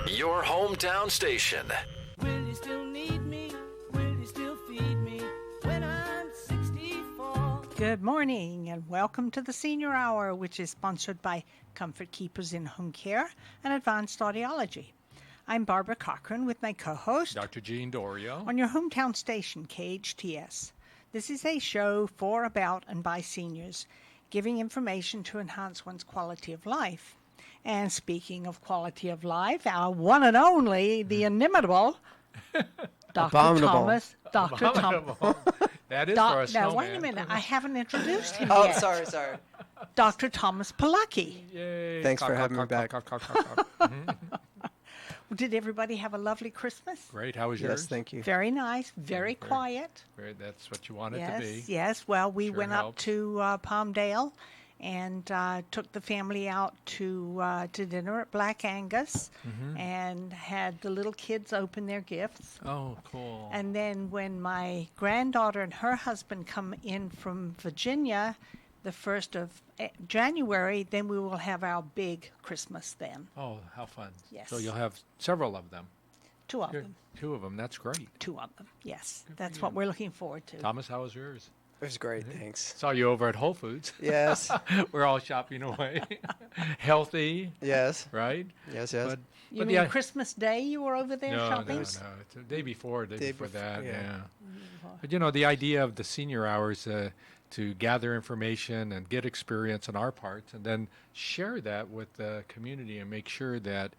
Your hometown station. Will you still need me? Will you still feed me when I'm 64? Good morning and welcome to the Senior Hour, which is sponsored by Comfort Keepers in Home Care and Advanced Audiology. I'm Barbara Cochran with my co-host, Dr. Jean Dorio. on your hometown station, KHTS. This is a show for, about, and by seniors, giving information to enhance one's quality of life. And speaking of quality of life, our one and only, the inimitable, Dr. Abominable. Dr. Thomas. That is for us. Now, wait a minute. I haven't introduced him Oh, yet. sorry. Dr. Thomas Polucki. Yay. Thanks for having me back. Did everybody have a lovely Christmas? Great. How was yours? Yes, thank you. Very nice, very quiet. That's what you want it to be. Yes. Well, we Sure went up helps. to Palmdale and took the family out to dinner at Black Angus and had the little kids open their gifts. Oh, cool. And then when my granddaughter and her husband come in from Virginia, the 1st of January, then we will have our big Christmas then. Oh, how fun. Yes. So you'll have several of them. Two of them. Two of them. That's great. Two of them, yes. Good for That's you. what we're looking forwed to. Thomas, how was yours? It was great, thanks. Saw you over at Whole Foods. Yes, We're all shopping away. Healthy, yes, right? yes. You mean Christmas Day you were over there no, shopping? No. It's the day before that, yeah. yeah. But, the idea of the senior hours to gather information and get experience on our parts and then share that with the community and make sure that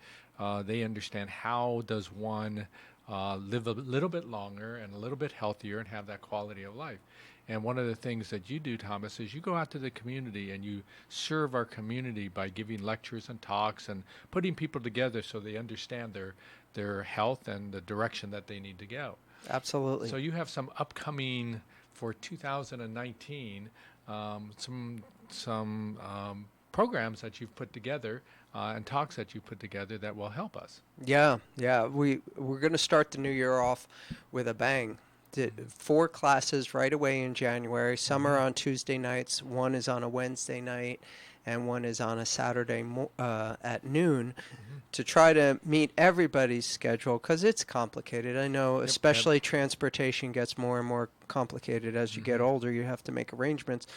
they understand how does one live a little bit longer and a little bit healthier and have that quality of life. And one of the things that you do, Thomas, is you go out to the community and you serve our community by giving lectures and talks and putting people together so they understand their health and the direction that they need to go. Absolutely. So you have some upcoming for 2019, some programs that you've put together and talks that you've put together that will help us. Yeah. We're going to start the new year off with a bang. Did 4 classes right away in January. Some are on Tuesday nights. One is on a Wednesday night, and one is on a Saturday at noon, to try to meet everybody's schedule because it's complicated. I know, especially transportation gets more and more complicated as you get older. You have to make arrangements.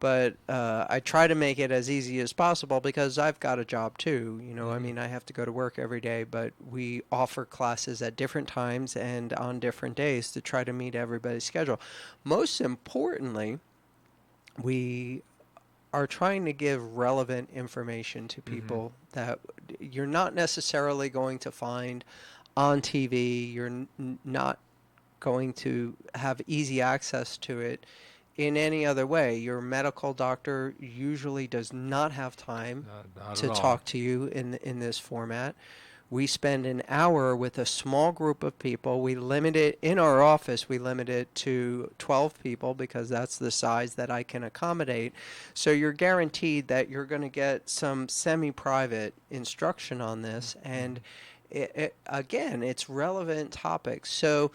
But I try to make it as easy as possible because I've got a job too. I mean, I have to go to work every day, but we offer classes at different times and on different days to try to meet everybody's schedule. Most importantly, we are trying to give relevant information to people that you're not necessarily going to find on TV. You're not going to have easy access to it in any other way. Your medical doctor usually does not have time Not to at all. talk to you in this format. We spend an hour with a small group of people. We limit it in our office. We limit it to 12 people because that's the size that I can accommodate. So you're guaranteed that you're going to get some semi-private instruction on this. And again, it's relevant topics. So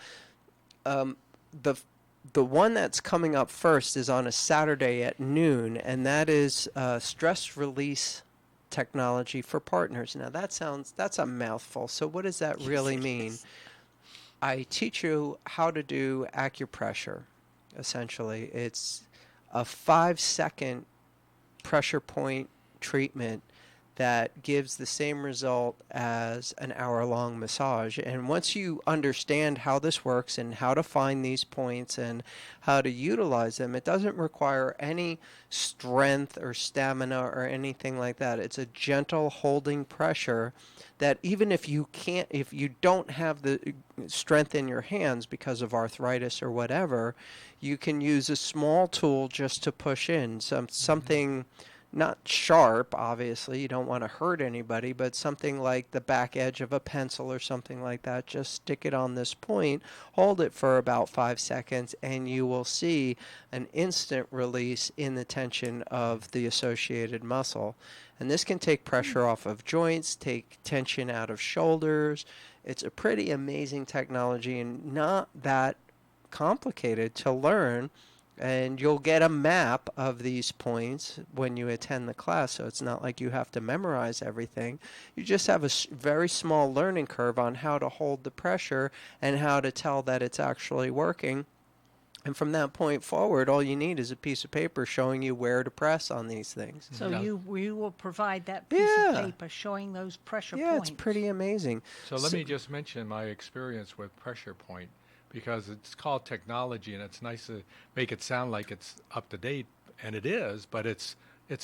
the one that's coming up first is on a Saturday at noon, and that is stress release technology for partners. Now that's a mouthful. So what does that really mean? I teach you how to do acupressure. Essentially, it's a 5-second pressure point treatment that gives the same result as an hour-long massage. And once you understand how this works and how to find these points and how to utilize them, it doesn't require any strength or stamina or anything like that. It's a gentle holding pressure that even if you don't have the strength in your hands because of arthritis or whatever, you can use a small tool just to push in something not sharp, obviously, you don't want to hurt anybody, but something like the back edge of a pencil or something like that. Just stick it on this point, hold it for about 5 seconds, and you will see an instant release in the tension of the associated muscle. And this can take pressure off of joints, take tension out of shoulders. It's a pretty amazing technology and not that complicated to learn. And you'll get a map of these points when you attend the class, so it's not like you have to memorize everything. You just have a very small learning curve on how to hold the pressure and how to tell that it's actually working. And from that point forward, all you need is a piece of paper showing you where to press on these things. So Yeah. you will provide that piece Yeah. of paper showing those pressure Yeah, points. it's pretty amazing. So let me just mention my experience with Pressure Point, because it's called technology, and it's nice to make it sound like it's up to date, and it is, but it's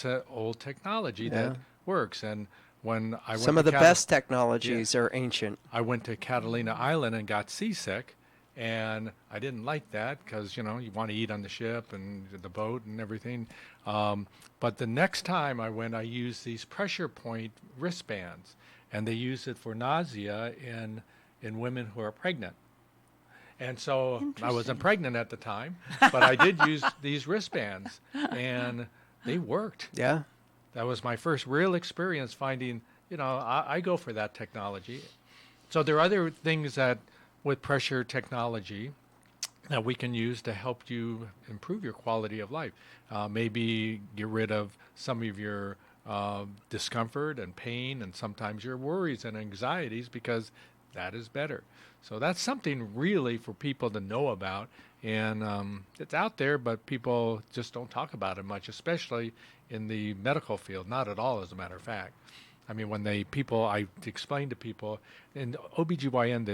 an old technology that works. And when I went Some to of the best technologies are ancient. I went to Catalina Island and got seasick, and I didn't like that because, you want to eat on the ship and the boat and everything. But the next time I went, I used these Pressure Point wristbands, and they use it for nausea in women who are pregnant. And so I wasn't pregnant at the time, but I did use these wristbands, and they worked. Yeah. That was my first real experience finding, I go for that technology. So there are other things that with pressure technology that we can use to help you improve your quality of life. Maybe get rid of some of your discomfort and pain and sometimes your worries and anxieties, because that is better. So that's something really for people to know about. And it's out there, but people just don't talk about it much, especially in the medical field. Not at all, as a matter of fact. I mean, when I explain to people, in OBGYN,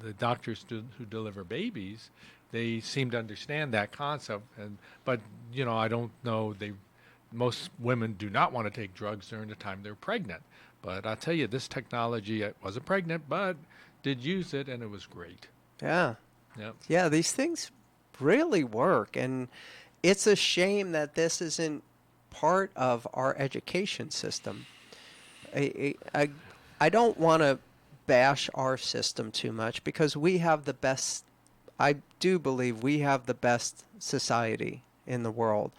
the doctors who deliver babies, they seem to understand that concept. But I don't know, most women do not want to take drugs during the time they're pregnant. But I'll tell you, this technology, I wasn't pregnant, but did use it, and it was great. Yeah. Yep. Yeah, these things really work, and it's a shame that this isn't part of our education system. I don't want to bash our system too much, because we have the best, I do believe we have the best society in the world.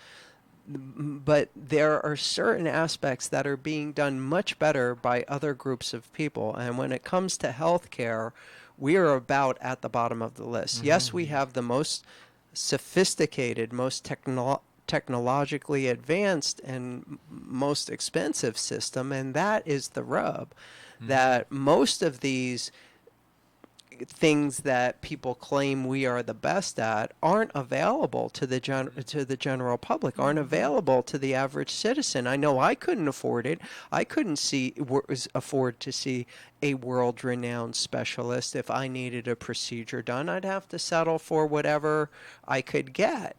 But there are certain aspects that are being done much better by other groups of people. And when it comes to healthcare, we are about at the bottom of the list. Mm-hmm. Yes, we have the most sophisticated, most technologically advanced, and most expensive system. And that is the rub, that most of these things that people claim we are the best at aren't available to the general public, aren't available to the average citizen. I know I couldn't afford it. I couldn't afford to see a world-renowned specialist. If I needed a procedure done, I'd have to settle for whatever I could get.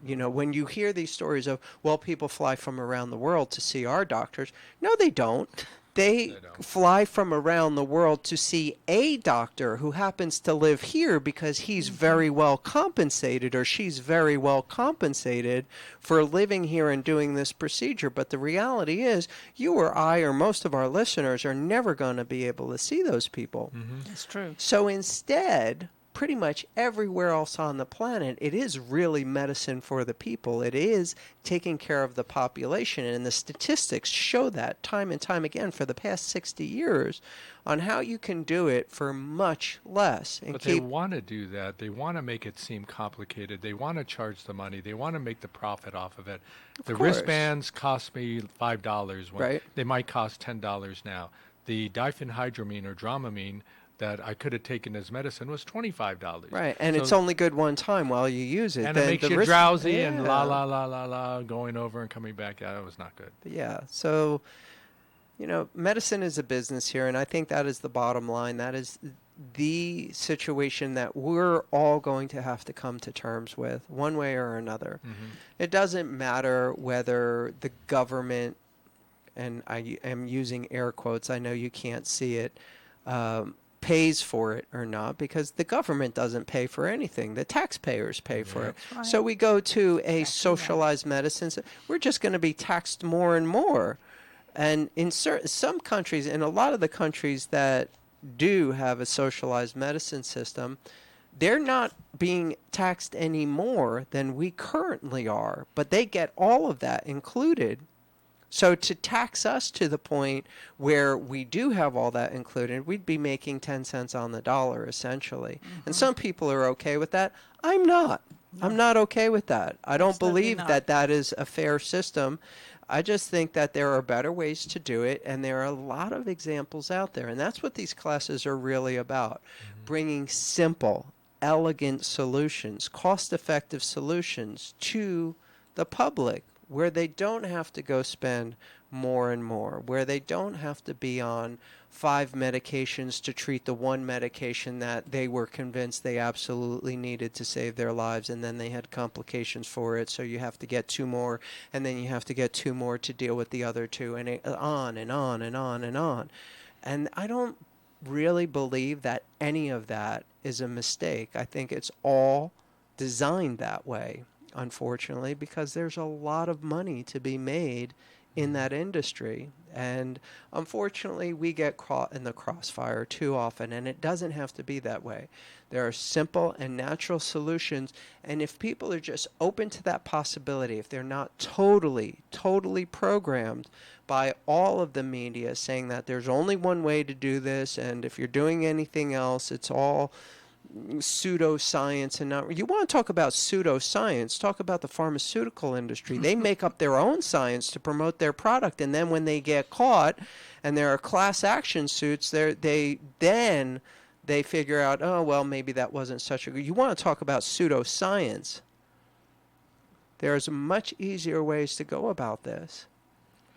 When you hear these stories of, well, people fly from around the world to see our doctors. No, they don't. They fly from around the world to see a doctor who happens to live here because he's very well compensated, or she's very well compensated for living here and doing this procedure. But the reality is, you or I or most of our listeners are never going to be able to see those people. Mm-hmm. That's true. So instead, pretty much everywhere else on the planet, it is really medicine for the people. It is taking care of the population, and the statistics show that time and time again for the past 60 years on how you can do it for much less. And but they want to do that. They want to make it seem complicated. They want to charge the money. They want to make the profit off of it. The wristbands cost me $5. Right. They might cost $10 now. The diphenhydramine or Dramamine that I could have taken as medicine was $25. Right, and it's only good one time while you use it. And it makes you drowsy and la, la, la, la, la, going over and coming back. Yeah, it was not good. Yeah, so, medicine is a business here, and I think that is the bottom line. That is the situation that we're all going to have to come to terms with, one way or another. Mm-hmm. It doesn't matter whether the government, and I am using air quotes, I know you can't see it, pays for it or not, because the government doesn't pay for anything. The taxpayers pay for it. Right. So we go to a socialized medicine. We're just going to be taxed more and more. And in some countries, in a lot of the countries that do have a socialized medicine system, they're not being taxed any more than we currently are, but they get all of that included. So to tax us to the point where we do have all that included, we'd be making 10 cents on the dollar, essentially. Mm-hmm. And some people are okay with that. I'm not. I'm not okay with that. I don't Absolutely believe not. that that is a fair system. I just think that there are better ways to do it, and there are a lot of examples out there. And that's what these classes are really about, bringing simple, elegant solutions, cost-effective solutions to the public where they don't have to go spend more and more, where they don't have to be on 5 medications to treat the one medication that they were convinced they absolutely needed to save their lives, and then they had complications for it, so you have to get 2 more, and then you have to get 2 more to deal with the other 2, and on and on and on and on. And I don't really believe that any of that is a mistake. I think it's all designed that way, unfortunately, because there's a lot of money to be made in that industry. And unfortunately, we get caught in the crossfire too often, and it doesn't have to be that way. There are simple and natural solutions, and if people are just open to that possibility, if they're not totally programmed by all of the media saying that there's only one way to do this, and if you're doing anything else, it's all pseudoscience. And not, you want to talk about pseudoscience, talk about the pharmaceutical industry. They make up their own science to promote their product, and then when they get caught and there are class action suits, they figure out, oh well, maybe that wasn't such a good. You want to talk about pseudoscience? There's much easier ways to go about this.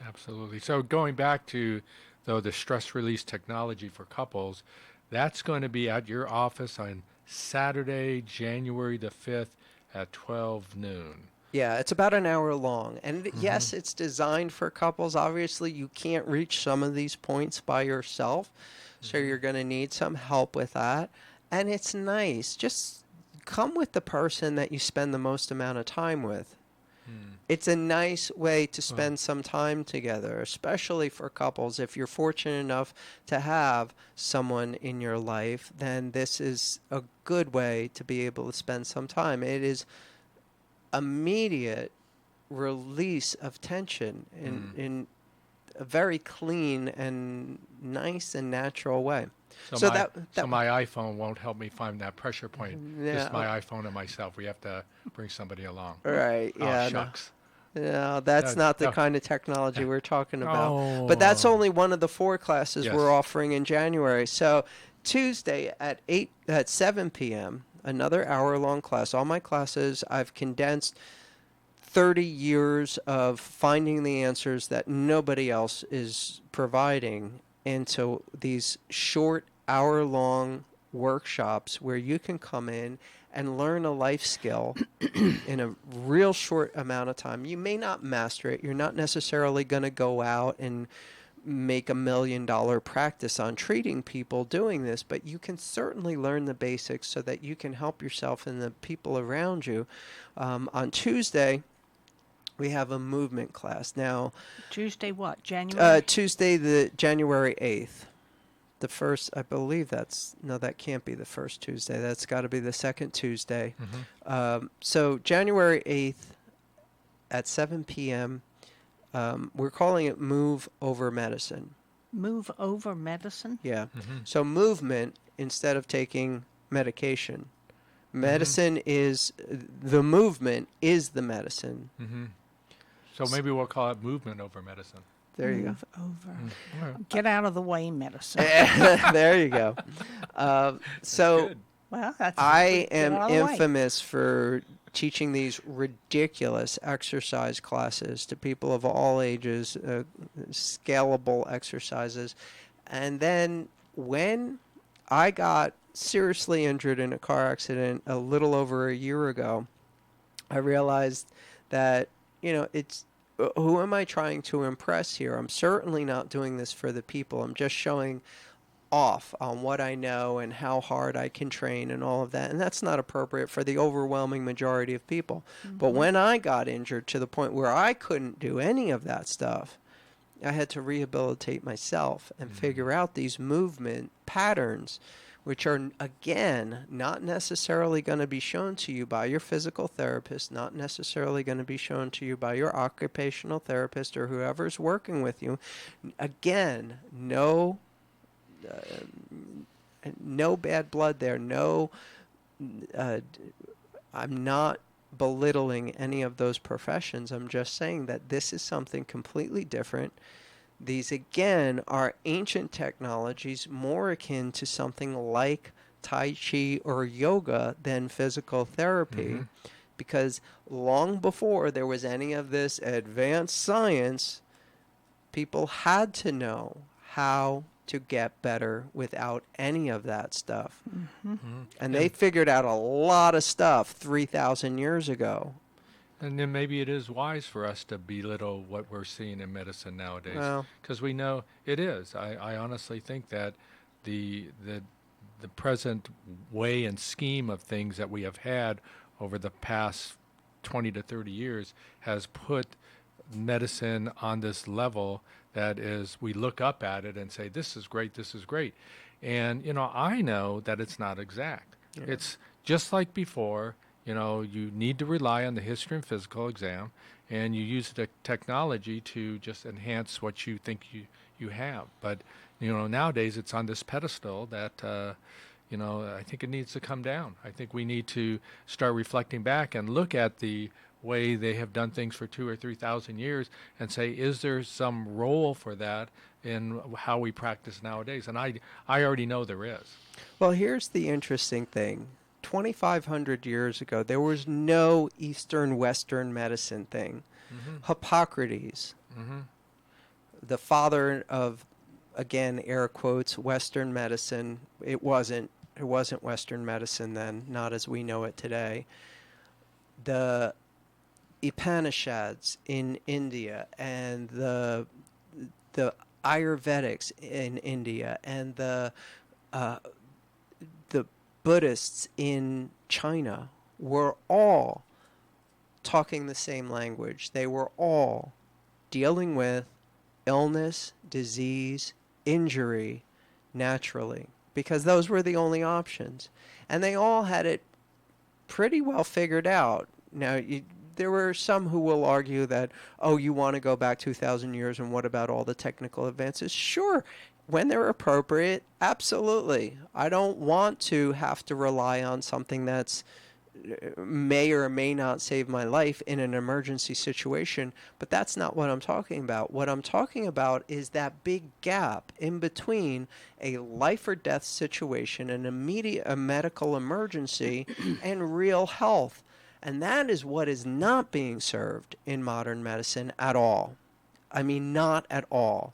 Absolutely. So going back to the stress release technology for couples, that's going to be at your office on Saturday, January the 5th at 12 noon. Yeah, it's about an hour long. And yes, it's designed for couples. Obviously, you can't reach some of these points by yourself, so you're going to need some help with that. And it's nice. Just come with the person that you spend the most amount of time with. It's a nice way to spend some time together, especially for couples. If you're fortunate enough to have someone in your life, then this is a good way to be able to spend some time. It is immediate release of tension in a very clean and nice and natural way. So my iPhone won't help me find that pressure point. Yeah. Just my iPhone and myself. We have to bring somebody along. Right, yeah. Oh, shucks. No, that's not the kind of technology we're talking about. But that's only one of the 4 classes we're offering in January. So Tuesday at 7 p.m., another hour-long class. All my classes, I've condensed 30 years of finding the answers that nobody else is providing into these short hour-long workshops where you can come in and learn a life skill in a real short amount of time. You may not master it. You're not necessarily going to go out and make $1 million practice on treating people doing this, but you can certainly learn the basics so that you can help yourself and the people around you. On Tuesday, we have a movement class. Now, Tuesday what? January? Tuesday, the January 8th. The first, I believe that can't be the first Tuesday. That's got to be the second Tuesday. So January 8th at 7 p.m., we're calling it Move Over Medicine. Move over medicine? Yeah. So movement instead of taking medication. Medicine is, the movement is the medicine. So maybe we'll call it movement over medicine. There you Move over. Get out of the way medicine. go. There you go. So Well, that's I get am out of the way. infamous for teaching these ridiculous exercise classes to people of all ages, scalable exercises. And then when I got seriously injured in a car accident a little over a year ago, I realized that, it's who am I trying to impress here? I'm certainly not doing this for the people. I'm just showing off on what I know and how hard I can train and all of that. And that's not appropriate for the overwhelming majority of people. But when I got injured to the point where I couldn't do any of that stuff, I had to rehabilitate myself and figure out these movement patterns, which are, again, not necessarily going to be shown to you by your physical therapist, not necessarily going to be shown to you by your occupational therapist or whoever's working with you. Again, no bad blood there. No, I'm not belittling any of those professions. I'm just saying that this is something completely different. These, again, are ancient technologies more akin to something like Tai Chi or yoga than physical therapy, because long before there was any of this advanced science, people had to know how to get better without any of that stuff. And they figured out a lot of stuff 3,000 years ago. And then maybe it is wise for us to belittle what we're seeing in medicine nowadays, Well, because we know it is. I honestly think that the present way and scheme of things that we have had over the past 20 to 30 years has put medicine on this level that is, we look up at it and say, this is great, this is great. And, I know that it's not exact. Yeah. It's just like before, you need to rely on the history and physical exam, and you use the technology to just enhance what you think you have. But, nowadays it's on this pedestal that, I think it needs to come down. I think we need to start reflecting back and look at the way they have done things for 2,000 or 3,000 years and say, is there some role for that in how we practice nowadays? And I already know there is. Well, here's the interesting thing. 2,500 years ago, there was no Eastern-Western medicine thing. Hippocrates, the father of, again, air quotes, Western medicine, it wasn't Western medicine then, not as we know it today. The Upanishads in India, and the Ayurvedics in India, and the Buddhists in China were all talking the same language. They were all dealing with illness, disease, injury naturally, because those were the only options. And they all had it pretty well figured out. Now, there were some who will argue that, oh, you want to go back 2,000 years, and what about all the technical advances? Sure, when they're appropriate, absolutely. I don't want to have to rely on something that's may or may not save my life in an emergency situation, but that's not what I'm talking about. What I'm talking about is that big gap in between a life or death situation, an immediate medical emergency, and real health. And that is what is not being served in modern medicine at all. I mean, not at all.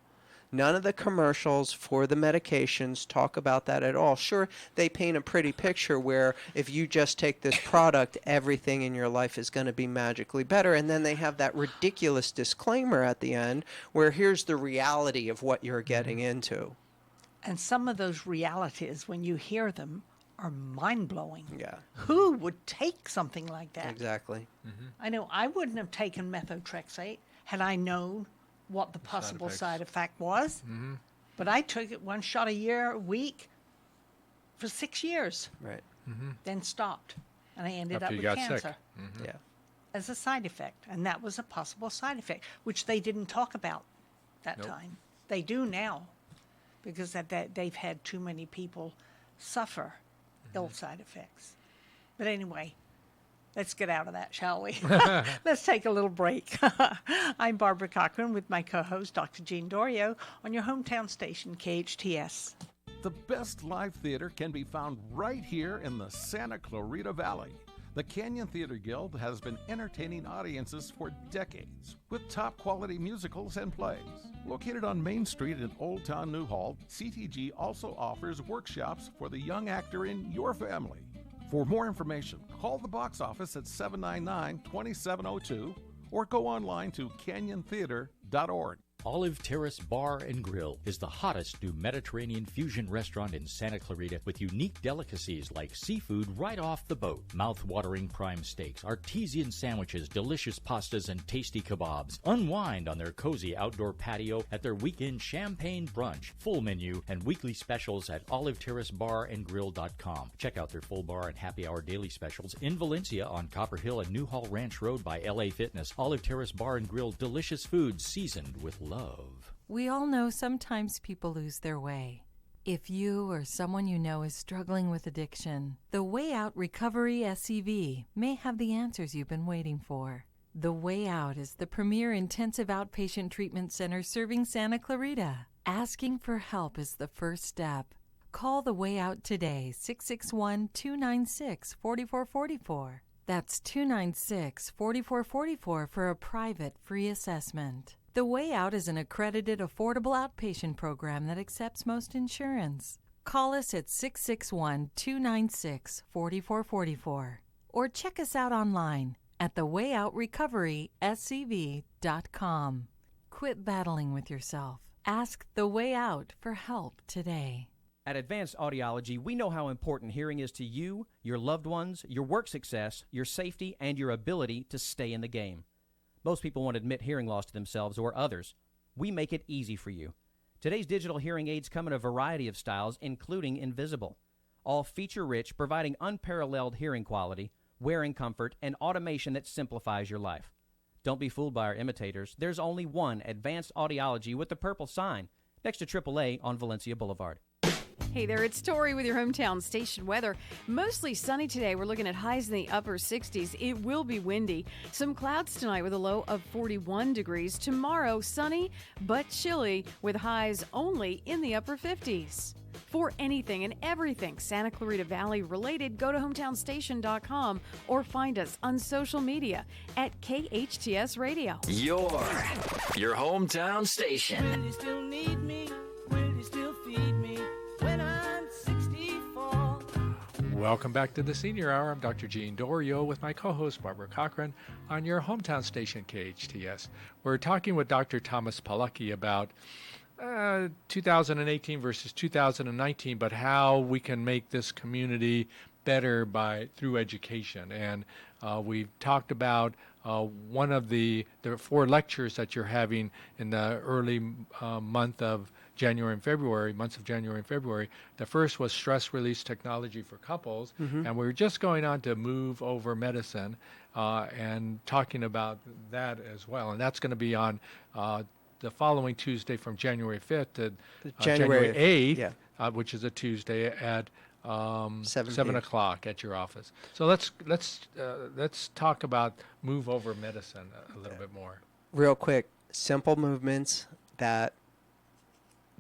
None of the commercials for the medications talk about that at all. Sure, they paint a pretty picture where if you just take this product, everything in your life is going to be magically better. And then they have that ridiculous disclaimer at the end where here's the reality of what you're getting into. And some of those realities, when you hear them, are mind-blowing. Yeah. Who would take something like that? Exactly. I know I wouldn't have taken methotrexate had I known what the possible side effect was. But I took it one shot a week for 6 years, Right. then stopped. And I ended After up you with got cancer sick. Yeah. as a side effect. And that was a possible side effect, which they didn't talk about that Nope. time. They do now, because they've had too many people suffer ill side effects. But anyway, let's get out of that, shall we? Let's take a little break. I'm Barbara Cochran with my co-host, Dr. Jean Dorio, on your hometown station, KHTS. The best live theater can be found right here in the Santa Clarita Valley. The Canyon Theater Guild has been entertaining audiences for decades with top quality musicals and plays. Located on Main Street in Old Town Newhall, CTG also offers workshops for the young actor in your family. For more information, call the box office at 799-2702 or go online to canyontheater.org. Olive Terrace Bar and Grill is the hottest new Mediterranean fusion restaurant in Santa Clarita with unique delicacies like seafood right off the boat, mouth-watering prime steaks, artesian sandwiches, delicious pastas, and tasty kebabs. Unwind on their cozy outdoor patio at their weekend champagne brunch, full menu, and weekly specials at oliveterracebarandgrill.com. Check out their full bar and happy hour daily specials in Valencia on Copper Hill and Newhall Ranch Road by LA Fitness. Olive Terrace Bar and Grill, delicious food seasoned with love. We all know sometimes people lose their way. If you or someone you know is struggling with addiction, the Way Out Recovery SCV may have the answers you've been waiting for. The Way Out is the premier intensive outpatient treatment center serving Santa Clarita. Asking for help is the first step. Call The Way Out today, 661-296-4444. That's 296-4444 for a private free assessment. The Way Out is an accredited, affordable outpatient program that accepts most insurance. Call us at 661-296-4444 or check us out online at thewayoutrrecoveryscv.com. Quit battling with yourself. Ask The Way Out for help today. At Advanced Audiology, we know how important hearing is to you, your loved ones, your work success, your safety, and your ability to stay in the game. Most people won't admit hearing loss to themselves or others. We make it easy for you. Today's digital hearing aids come in a variety of styles, including invisible. All feature-rich, providing unparalleled hearing quality, wearing comfort, and automation that simplifies your life. Don't be fooled by our imitators. There's only one Advanced Audiology with the purple sign next to AAA on Valencia Boulevard. Hey there, it's Tori with your Hometown Station weather. Mostly sunny today. We're looking at highs in the upper 60s. It will be windy. Some clouds tonight with a low of 41 degrees. Tomorrow, sunny but chilly with highs only in the upper 50s. For anything and everything Santa Clarita Valley related, go to hometownstation.com or find us on social media at KHTS Radio. Your hometown station. Will you still need me? Will you still feed me when I'm 64? Welcome back to the Senior Hour. I'm Dr. Gene Dorio with my co-host Barbara Cochran on your hometown station KHTS. We're talking with Dr. Thomas Polucki about 2018 versus 2019, but how we can make this community better through education. And we've talked about one of the 4 lectures that you're having in the early months of January and February. The first was stress release technology for couples, and we were just going on to move over medicine and talking about that as well. And that's going to be on the following Tuesday from January 5th to January 8th, which is a Tuesday at 7 o'clock at your office. So let's talk about move over medicine a little bit more. Real quick, simple movements that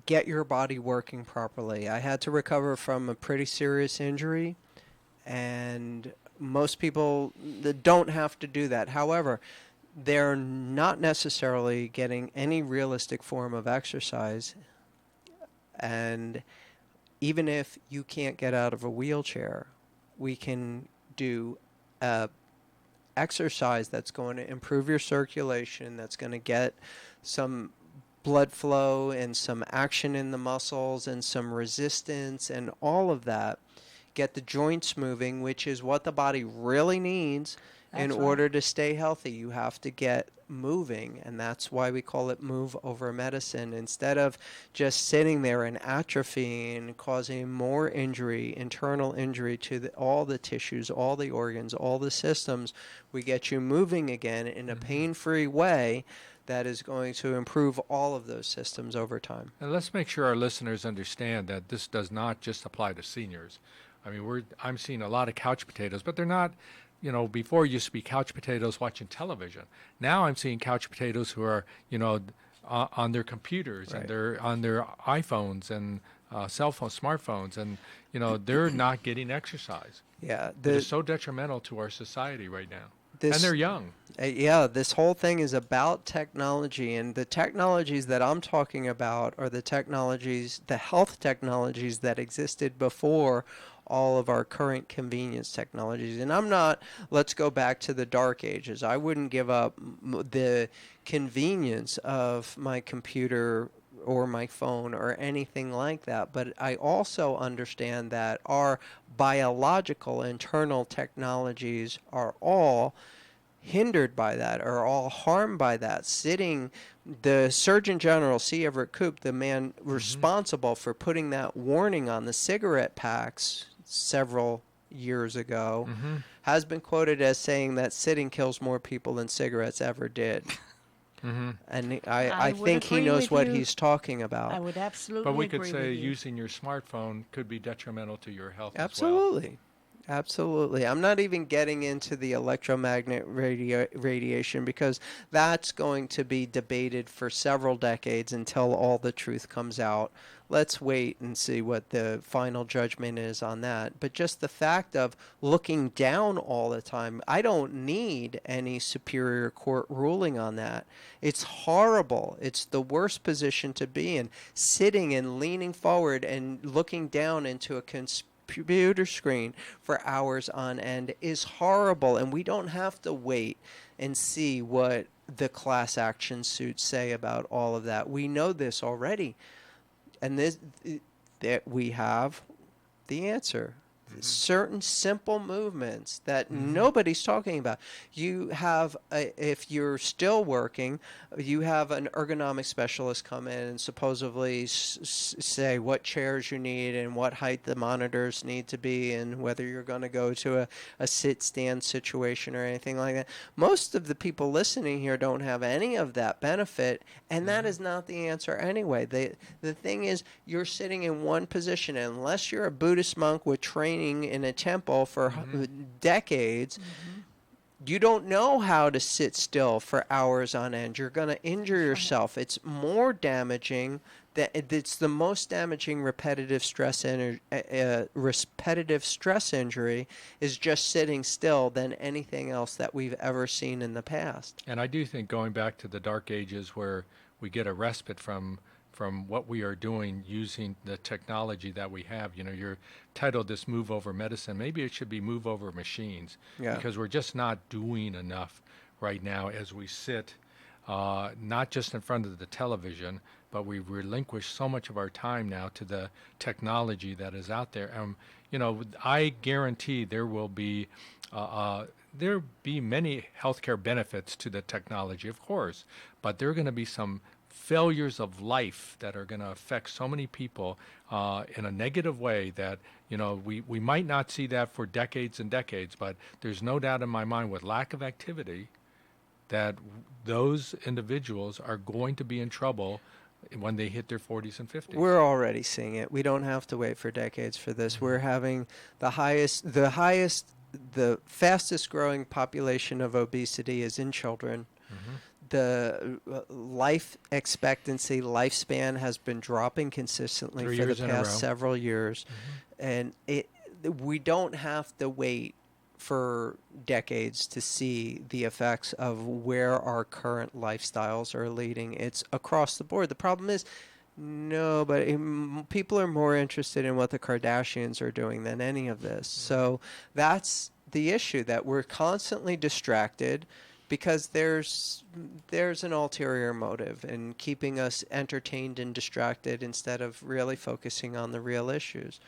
get your body working properly. I had to recover from a pretty serious injury, and most people don't have to do that. However, they're not necessarily getting any realistic form of exercise. And even if you can't get out of a wheelchair, we can do exercise that's going to improve your circulation, that's going to get some blood flow and some action in the muscles and some resistance and all of that. Get the joints moving, which is what the body really needs. In order to stay healthy, you have to get moving, and that's why we call it move over medicine. Instead of just sitting there and atrophying, causing more injury, internal injury to all the tissues, all the organs, all the systems, we get you moving again in a pain-free way that is going to improve all of those systems over time. And let's make sure our listeners understand that this does not just apply to seniors. I mean, I'm seeing a lot of couch potatoes, but they're not. Before used to be couch potatoes watching television. Now I'm seeing couch potatoes who are, on their computers and they're on their iPhones and cell phones, smartphones, and, they're not getting exercise. Yeah. It's so detrimental to our society right now. And they're young. This whole thing is about technology, and the technologies that I'm talking about are the health technologies that existed before all of our current convenience technologies. And let's go back to the dark ages. I wouldn't give up the convenience of my computer or my phone or anything like that. But I also understand that our biological internal technologies are all hindered by that, are all harmed by that. The Surgeon General, C. Everett Koop, the man responsible for putting that warning on the cigarette packs several years ago, has been quoted as saying that sitting kills more people than cigarettes ever did. And I I would think he agree knows with what you. he's talking about. I would absolutely But we agree could say with you. using your smartphone could be detrimental to your health Absolutely. Absolutely. I'm not even getting into the electromagnet radiation because that's going to be debated for several decades until all the truth comes out. Let's wait and see what the final judgment is on that. But just the fact of looking down all the time, I don't need any superior court ruling on that. It's horrible. It's the worst position to be in. Sitting and leaning forward and looking down into a computer screen for hours on end is horrible, and we don't have to wait and see what the class action suits say about all of that. We know this already, and this that we have the answer. Certain simple movements that nobody's talking about. You have, if you're still working, you have an ergonomic specialist come in and supposedly say what chairs you need and what height the monitors need to be and whether you're going to go to a sit-stand situation or anything like that. Most of the people listening here don't have any of that benefit, and that is not the answer anyway. The thing is, you're sitting in one position, and unless you're a Buddhist monk with training in a temple for decades, you don't know how to sit still for hours on end. You're going to injure yourself. It's more damaging. It's the most damaging repetitive stress injury is just sitting still than anything else that we've ever seen in the past. And I do think going back to the dark ages where we get a respite from what we are doing using the technology that we have. You know, you're titled this Move Over Medicine. Maybe it should be Move Over Machines, because we're just not doing enough right now as we sit, not just in front of the television, but we've relinquished so much of our time now to the technology that is out there. You know, I guarantee there will be many healthcare benefits to the technology, of course, but there are going to be some failures of life that are going to affect so many people in a negative way that, you know, we might not see that for decades and decades, but there's no doubt in my mind with lack of activity that those individuals are going to be in trouble when they hit their 40s and 50s. We're already seeing it. We don't have to wait for decades for this. We're having the fastest growing population of obesity is in children. The life expectancy, lifespan has been dropping consistently for the past several years. And we don't have to wait for decades to see the effects of where our current lifestyles are leading. It's across the board. The problem is, people are more interested in what the Kardashians are doing than any of this. So that's the issue, that we're constantly distracted because there's an ulterior motive in keeping us entertained and distracted instead of really focusing on the real issues.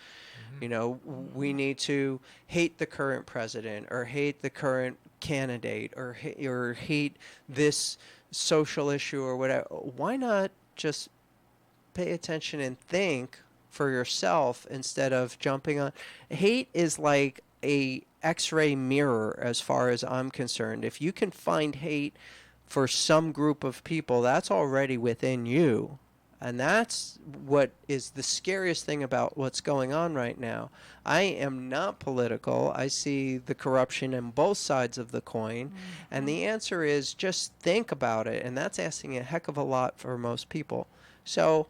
You know, we need to hate the current president or hate the current candidate or hate this social issue or whatever. Why not just pay attention and think for yourself instead of jumping on? Hate is like a X-ray mirror as far as I'm concerned. If you can find hate for some group of people, that's already within you. And that's what is the scariest thing about what's going on right now. I am not political. I see the corruption in both sides of the coin. And the answer is just think about it. And that's asking a heck of a lot for most people. So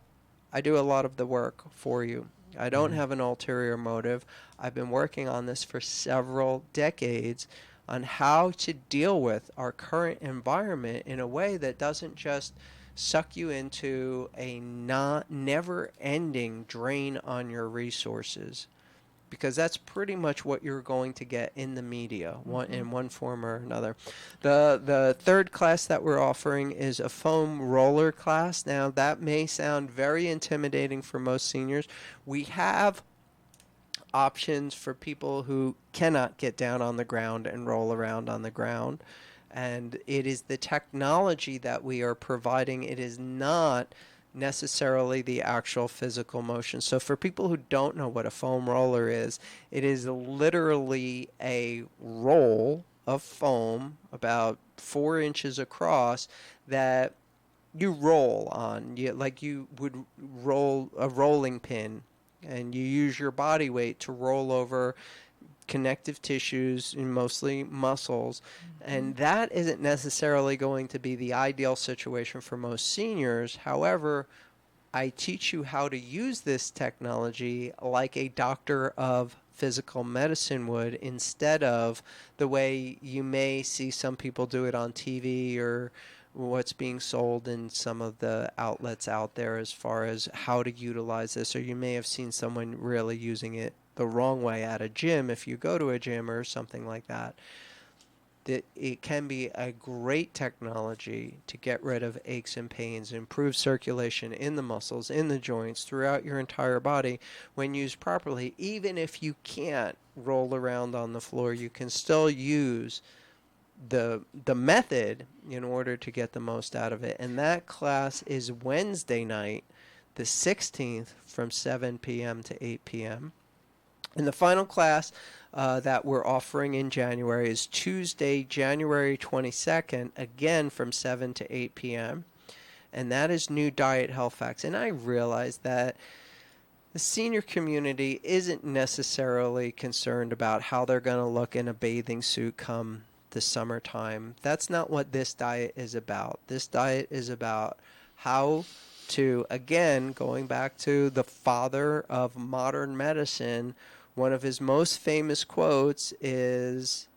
I do a lot of the work for you. I don't have an ulterior motive. I've been working on this for several decades on how to deal with our current environment in a way that doesn't just suck you into a never-ending drain on your resources, because that's pretty much what you're going to get in the media, in one form or another. The third class that we're offering is a foam roller class. Now, that may sound very intimidating for most seniors. We have options for people who cannot get down on the ground and roll around on the ground. And it is the technology that we are providing. It is not necessarily the actual physical motion. So for people who don't know what a foam roller is, it is literally a roll of foam about 4 inches across that you roll on, like you would roll a rolling pin, and you use your body weight to roll over connective tissues and mostly muscles. And that isn't necessarily going to be the ideal situation for most seniors. However, I teach you how to use this technology like a doctor of physical medicine would, instead of the way you may see some people do it on TV or what's being sold in some of the outlets out there as far as how to utilize this. Or you may have seen someone really using it the wrong way at a gym, if you go to a gym or something like that. That it can be a great technology to get rid of aches and pains, improve circulation in the muscles, in the joints, throughout your entire body when used properly. Even if you can't roll around on the floor, you can still use the method in order to get the most out of it. And that class is Wednesday night, the 16th, from 7 p.m. to 8 p.m. And the final class that we're offering in January is Tuesday, January 22nd, again from 7 to 8 p.m. And that is New Diet Health Facts. And I realize that the senior community isn't necessarily concerned about how they're going to look in a bathing suit come the summertime. That's not what this diet is about. This diet is about how to, again, going back to the father of modern medicine, one of his most famous quotes is,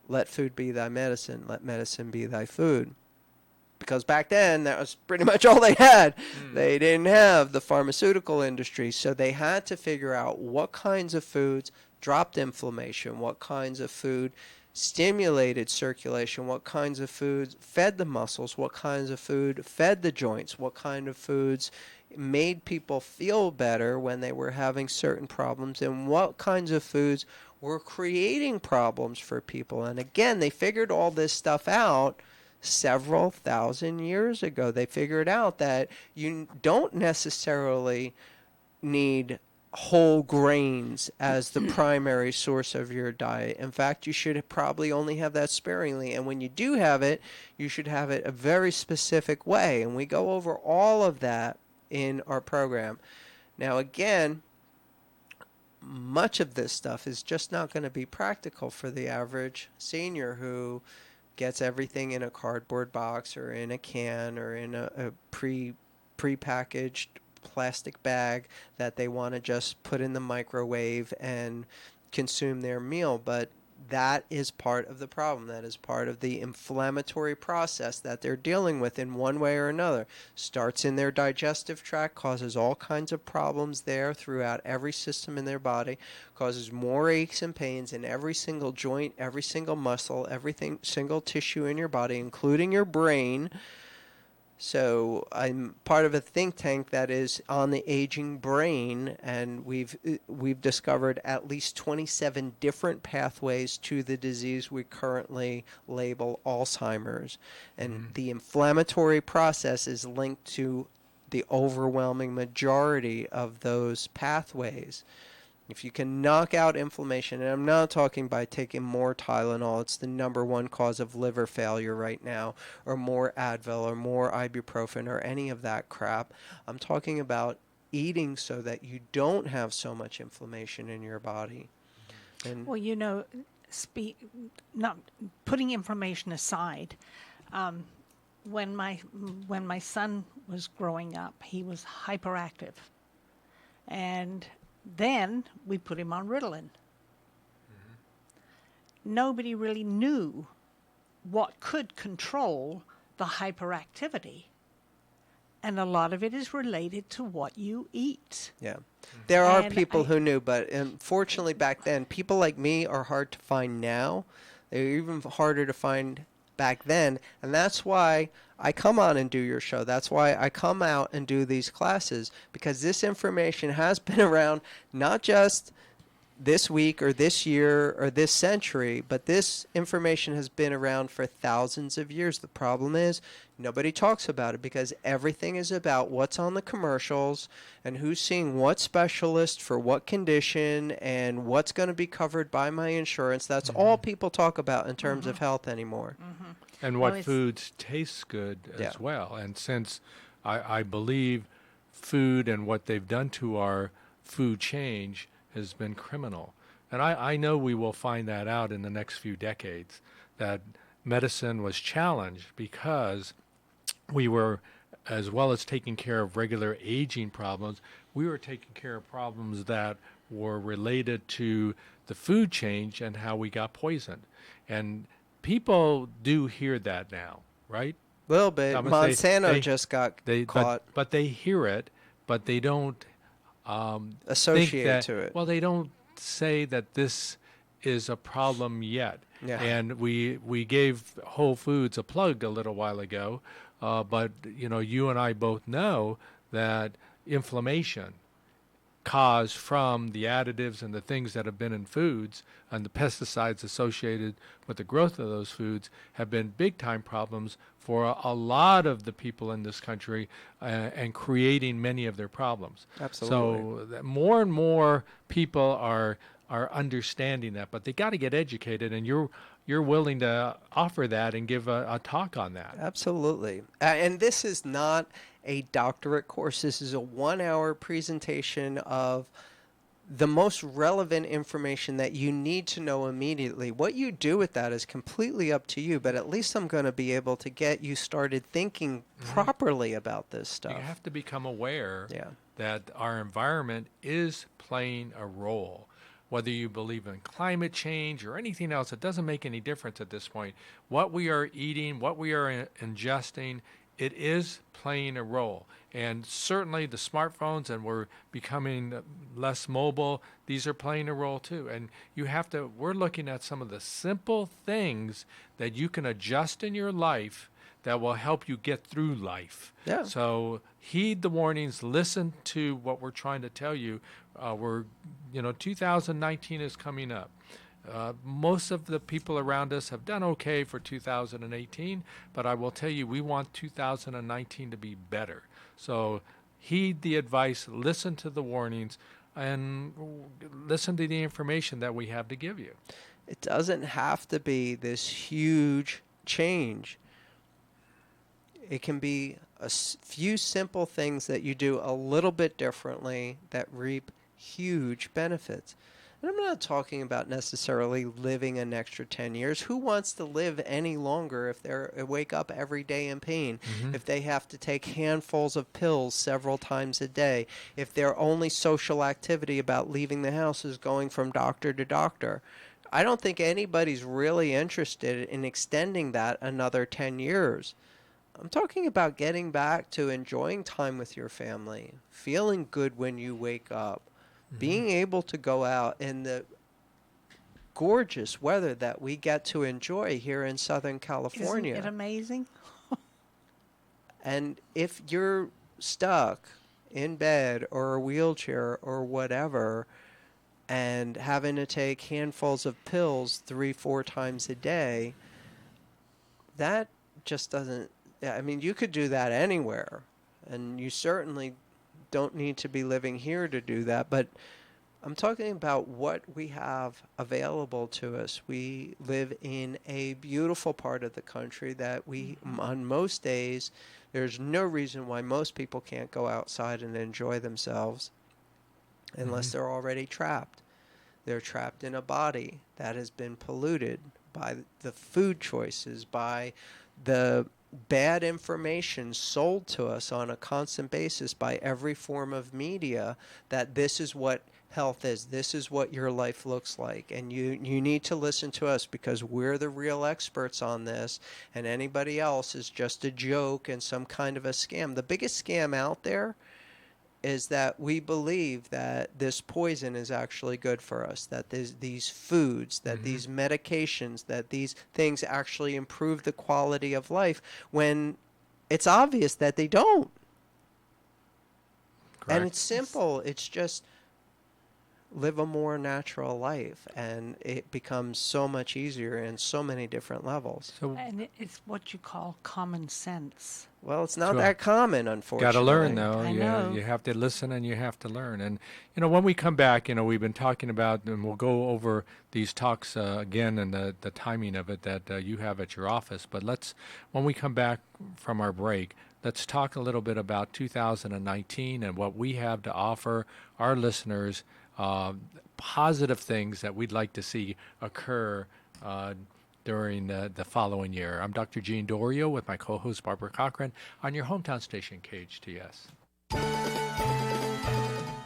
"Let food be thy medicine, let medicine be thy food." Because back then, that was pretty much all they had. They didn't have the pharmaceutical industry, so they had to figure out what kinds of foods dropped inflammation, what kinds of food stimulated circulation, what kinds of foods fed the muscles, what kinds of food fed the joints, what kind of foods made people feel better when they were having certain problems, and what kinds of foods were creating problems for people. And again, they figured all this stuff out several thousand years ago. They figured out that you don't necessarily need whole grains as the primary source of your diet. In fact, you should probably only have that sparingly. And when you do have it, you should have it a very specific way. And we go over all of that in our program. Now, again, much of this stuff is just not going to be practical for the average senior who gets everything in a cardboard box or in a can or in a pre-packaged plastic bag that they want to just put in the microwave and consume their meal. But that is part of the problem. That is part of the inflammatory process that they're dealing with in one way or another. Starts in their digestive tract, causes all kinds of problems there throughout every system in their body, causes more aches and pains in every single joint, every single muscle, everything, single tissue in your body, including your brain. So I'm part of a think tank that is on the aging brain, and we've discovered at least 27 different pathways to the disease we currently label Alzheimer's. And the inflammatory process is linked to the overwhelming majority of those pathways. If you can knock out inflammation, and I'm not talking by taking more Tylenol, it's the number one cause of liver failure right now, or more Advil, or more ibuprofen, or any of that crap. I'm talking about eating so that you don't have so much inflammation in your body. And well, you know, not putting inflammation aside, when my son was growing up, he was hyperactive, and then we put him on Ritalin. Nobody really knew what could control the hyperactivity. And a lot of it is related to what you eat. Yeah. There are people who knew, but unfortunately back then, people like me are hard to find now. They're even harder to find back then. And that's why I come on and do your show. That's why I come out and do these classes, because this information has been around not just this week or this year or this century, but this information has been around for thousands of years. The problem is nobody talks about it because everything is about what's on the commercials and who's seeing what specialist for what condition and what's going to be covered by my insurance. That's all people talk about in terms of health anymore. And what foods taste good as well. And since I believe food and what they've done to our food change has been criminal. And I know we will find that out in the next few decades, that medicine was challenged because we were, as well as taking care of regular aging problems, we were taking care of problems that were related to the food change and how we got poisoned. And people do hear that now, right? A little bit. Monsanto just got caught. But they hear it, but they don't associate to it. Well, they don't say that this is a problem yet. Yeah. And we gave Whole Foods a plug a little while ago, but you and I both know that inflammation caused from the additives and the things that have been in foods and the pesticides associated with the growth of those foods have been big time problems for a lot of the people in this country and creating many of their problems. Absolutely. So more and more people are understanding that, but they got to get educated, and you're willing to offer that and give a talk on that. Absolutely. And this is not a doctorate course. This is a 1-hour presentation of the most relevant information that you need to know immediately. What you do with that is completely up to you, but at least I'm going to be able to get you started thinking properly about this stuff. You have to become aware that our environment is playing a role. Whether you believe in climate change or anything else, it doesn't make any difference at this point. What we are eating, what we are ingesting, it is playing a role. And certainly the smartphones, and we're becoming less mobile, these are playing a role too. And we're looking at some of the simple things that you can adjust in your life that will help you get through life. Yeah. So heed the warnings, listen to what we're trying to tell you. 2019 is coming up. Most of the people around us have done okay for 2018, but I will tell you, we want 2019 to be better. So heed the advice, listen to the warnings, and listen to the information that we have to give you. It doesn't have to be this huge change. It can be a few simple things that you do a little bit differently that reap huge benefits. And I'm not talking about necessarily living an extra 10 years. Who wants to live any longer if they wake up every day in pain, if they have to take handfuls of pills several times a day, if their only social activity about leaving the house is going from doctor to doctor? I don't think anybody's really interested in extending that another 10 years. I'm talking about getting back to enjoying time with your family, feeling good when you wake up, being able to go out in the gorgeous weather that we get to enjoy here in Southern California. Isn't it amazing? And if you're stuck in bed or a wheelchair or whatever and having to take handfuls of pills 3-4 times a day, that just doesn't... I mean, you could do that anywhere, and you certainly don't need to be living here to do that, but I'm talking about what we have available to us. We live in a beautiful part of the country that on most days, there's no reason why most people can't go outside and enjoy themselves unless they're already trapped. They're trapped in a body that has been polluted by the food choices, by the bad information sold to us on a constant basis by every form of media, that this is what health is, this is what your life looks like, and you need to listen to us because we're the real experts on this, and anybody else is just a joke and some kind of a scam. The biggest scam out there is that we believe that this poison is actually good for us, that these foods, that these medications, that these things actually improve the quality of life, when it's obvious that they don't. Correct. And it's simple. It's just live a more natural life, and it becomes so much easier in so many different levels. And it's what you call common sense. Well, it's not that common, unfortunately. Got to learn, though. I know. You have to listen and you have to learn. And, when we come back, we've been talking about, and we'll go over these talks again and the timing of it that you have at your office. But when we come back from our break, let's talk a little bit about 2019 and what we have to offer our listeners, positive things that we'd like to see occur during the following year. I'm Dr. Gene Dorio with my co-host Barbara Cochran on your hometown station, KHTS.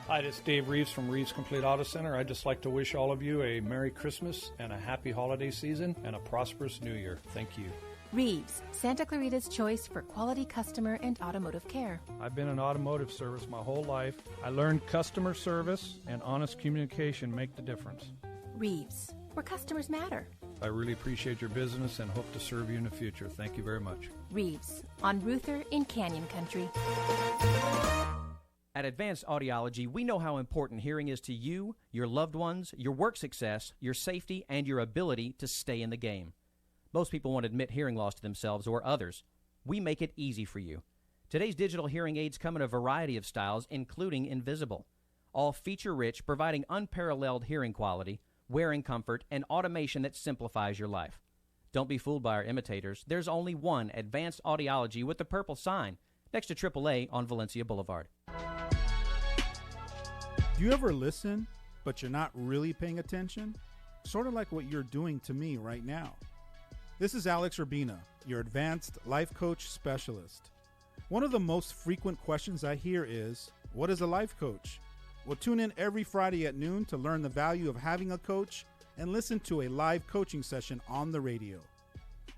Hi, this is Dave Reeves from Reeves Complete Auto Center. I'd just like to wish all of you a Merry Christmas and a happy holiday season and a prosperous New Year. Thank you. Reeves, Santa Clarita's choice for quality customer and automotive care. I've been in automotive service my whole life. I learned customer service and honest communication make the difference. Reeves, where customers matter. I really appreciate your business and hope to serve you in the future. Thank you very much. Reeves, on Ruther in Canyon Country. At Advanced Audiology, we know how important hearing is to you, your loved ones, your work success, your safety, and your ability to stay in the game. Most people won't admit hearing loss to themselves or others. We make it easy for you. Today's digital hearing aids come in a variety of styles, including invisible. All feature-rich, providing unparalleled hearing quality, wearing comfort, and automation that simplifies your life. Don't be fooled by our imitators. There's only one Advanced Audiology with the purple sign next to AAA on Valencia Boulevard. Do you ever listen, but you're not really paying attention? Sort of like what you're doing to me right now. This is Alex Urbina, your Advanced Life Coach Specialist. One of the most frequent questions I hear is, what is a life coach? Well, tune in every Friday at noon to learn the value of having a coach and listen to a live coaching session on the radio.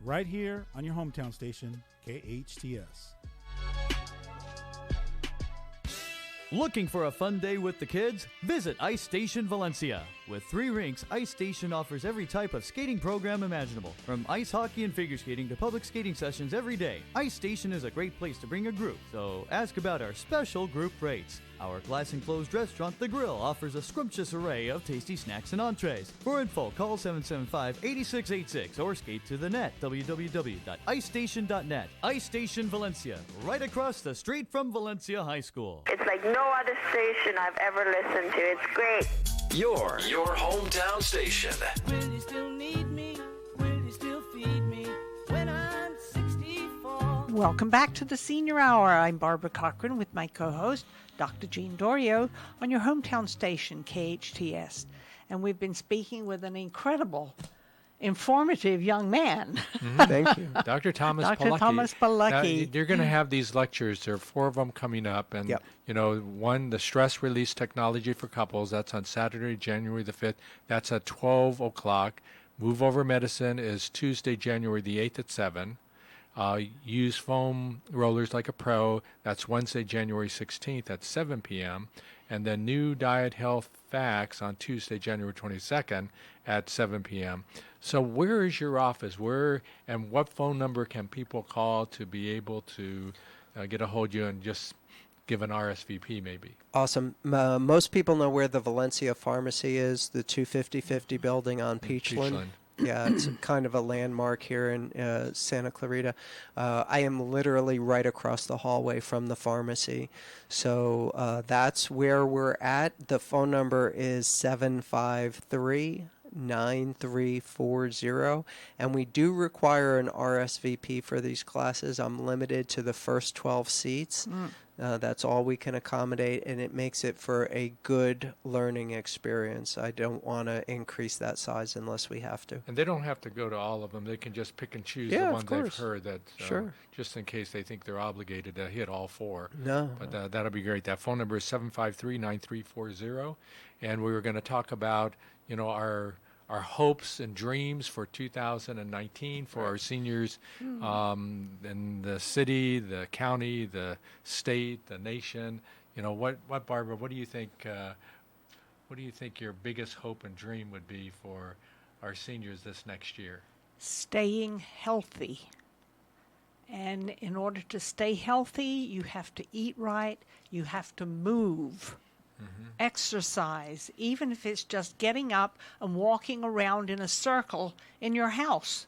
Right here on your hometown station, KHTS. Looking for a fun day with the kids? Visit Ice Station Valencia. With 3 rinks, Ice Station offers every type of skating program imaginable, from ice hockey and figure skating to public skating sessions every day. Ice Station is a great place to bring a group, so ask about our special group rates. Our glass enclosed restaurant, The Grill, offers a scrumptious array of tasty snacks and entrees. For info, call 775-8686 or skate to the net, www.icestation.net. Ice Station Valencia, right across the street from Valencia High School. It's like no other station I've ever listened to. It's great. Your hometown station. Will you still need me? Will you still feed me when I'm 64? Welcome back to the Senior Hour. I'm Barbara Cochran with my co-host, Dr. Gene Dorio, on your hometown station, KHTS. And we've been speaking with an incredible, informative young man. Mm-hmm. Thank you. Dr. Thomas Dr. Polucki. Thomas Polucki. Now, you're going to have these lectures. There are 4 of them coming up. And, one, the stress release technology for couples. That's on Saturday, January the 5th. That's at 12 o'clock. Move Over Medicine is Tuesday, January the 8th at 7. Use foam rollers like a pro. That's Wednesday, January 16th at 7 p.m. And then New Diet Health Facts on Tuesday, January 22nd at 7 p.m. So where is your office? Where and what phone number can people call to be able to get a hold of you and just give an RSVP maybe? Awesome. Most people know where the Valencia Pharmacy is, the 25050 building on Peachland. Yeah, it's kind of a landmark here in Santa Clarita. I am literally right across the hallway from the pharmacy. So that's where we're at. The phone number is 753-9340, and we do require an RSVP for these classes. I'm limited to the first 12 seats. That's all we can accommodate, and it makes it for a good learning experience. I don't want to increase that size unless we have to. And they don't have to go to all of them. They can just pick and choose the ones they've heard that, just in case they think they're obligated to hit all 4. No. But that'll be great. That phone number is 753-9340. And we were going to talk about, our hopes and dreams for 2019 for our seniors in the city, the county, the state, the nation. What Barbara, what do you think your biggest hope and dream would be for our seniors this next year? Staying healthy. And in order to stay healthy, you have to eat right, you have to move. exercise, even if it's just getting up and walking around in a circle in your house.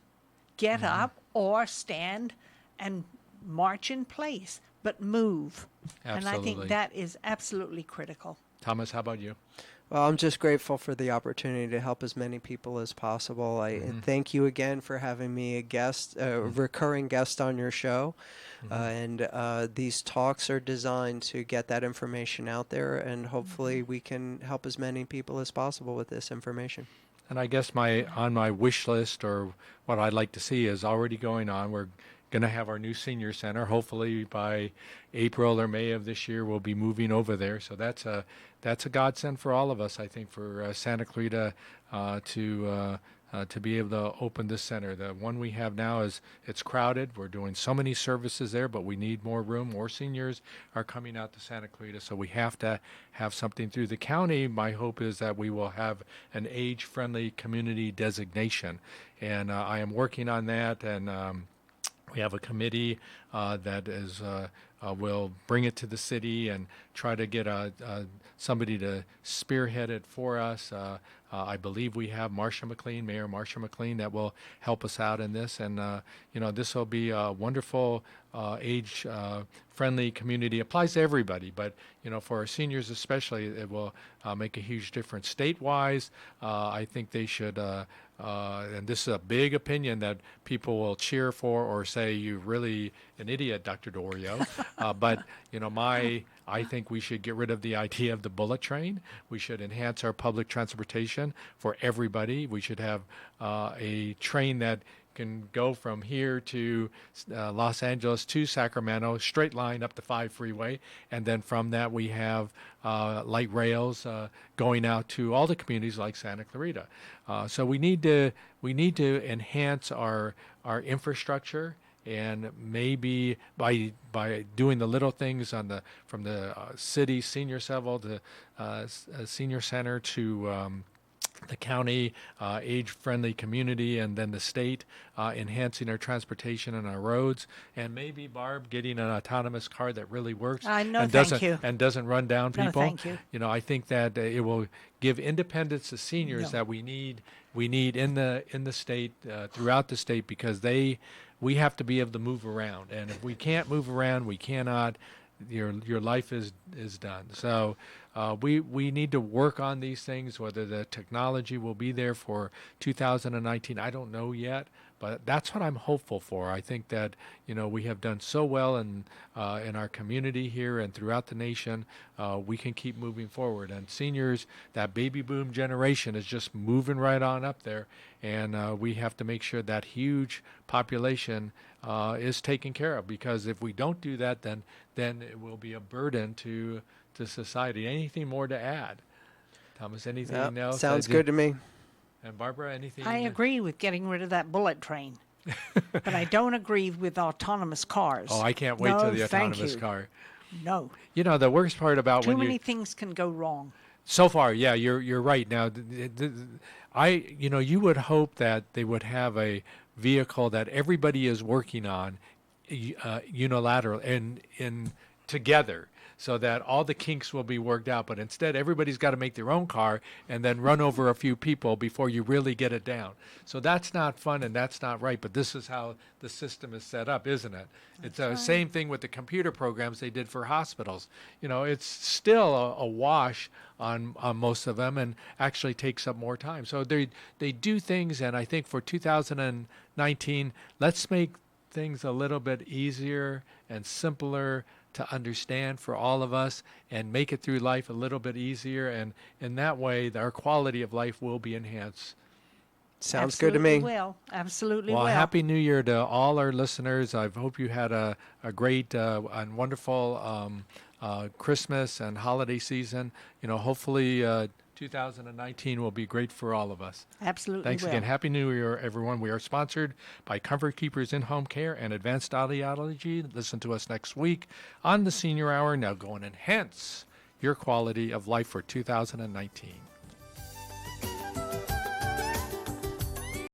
Get up or stand and march in place, but move. And I Absolutely. think that is absolutely critical. Thomas, how about you? Well, I'm just grateful for the opportunity to help as many people as possible. I thank you again for having me a guest, a recurring guest on your show. And these talks are designed to get that information out there, and hopefully we can help as many people as possible with this information. And I guess on my wish list, or what I'd like to see, is already going on. We're going to have our new senior center. Hopefully by April or May of this year, we'll be moving over there. So that's a godsend for all of us, I think, for Santa Clarita to be able to open this center. The one we have now it's crowded. We're doing so many services there, but we need more room. More seniors are coming out to Santa Clarita, so we have to have something through the county. My hope is that we will have an age-friendly community designation, and I am working on that, and we have a committee that will bring it to the city and try to get somebody to spearhead it for us. I believe we have Mayor Marcia McLean, that will help us out in this. And, this will be a wonderful age-friendly community. Applies to everybody, but, for our seniors especially, it will make a huge difference. State-wise, I think they should, and this is a big opinion that people will cheer for or say, you're really an idiot, Dr. Dorio. But, I think we should get rid of the idea of the bullet train. We should enhance our public transportation for everybody. We should have a train that can go from here to Los Angeles to Sacramento, straight line up the 5 freeway, and then from that we have light rails going out to all the communities like Santa Clarita. So we need to enhance our infrastructure, and maybe by doing the little things from the city senior level, the senior center, to the county, age-friendly community, and then the state, enhancing our transportation and our roads, and maybe, Barb, getting an autonomous car that really works and doesn't run down people. No, thank you. I think that it will give independence to seniors that we need in the state, throughout the state, because we have to be able to move around, and if we can't move around, we cannot. Your life is done. So we need to work on these things. Whether the technology will be there for 2019, I don't know yet, but that's what I'm hopeful for. I think that we have done so well in our community here and throughout the nation. We can keep moving forward, and seniors, that baby boom generation, is just moving right on up there, and we have to make sure that huge population is taken care of, because if we don't do that, then it will be a burden to society. Anything more to add? Thomas, anything else? Sounds good to me. And Barbara, anything? I agree with getting rid of that bullet train, but I don't agree with autonomous cars. Oh, I can't wait till the autonomous car. No. The worst part about too many things can go wrong. So far, yeah, you're right. Now, you would hope that they would have a vehicle that everybody is working on unilateral and in together, so that all the kinks will be worked out. But instead, everybody's got to make their own car and then run over a few people before you really get it down. So that's not fun, and that's not right. But this is how the system is set up, isn't it? It's the same thing with the computer programs they did for hospitals. It's still a wash on most of them, and actually takes up more time. So they do things, and I think for 2019, let's make things a little bit easier and simpler to understand for all of us, and make it through life a little bit easier, and in that way our quality of life will be enhanced. Sounds good to me. Absolutely well. Well, Happy New Year to all our listeners. I hope you had a great and wonderful Christmas and holiday season. Hopefully 2019 will be great for all of us. Absolutely. Thanks again. Happy New Year, everyone. We are sponsored by Comfort Keepers In-Home Care and Advanced Audiology. Listen to us next week on the Senior Hour. Now go and enhance your quality of life for 2019.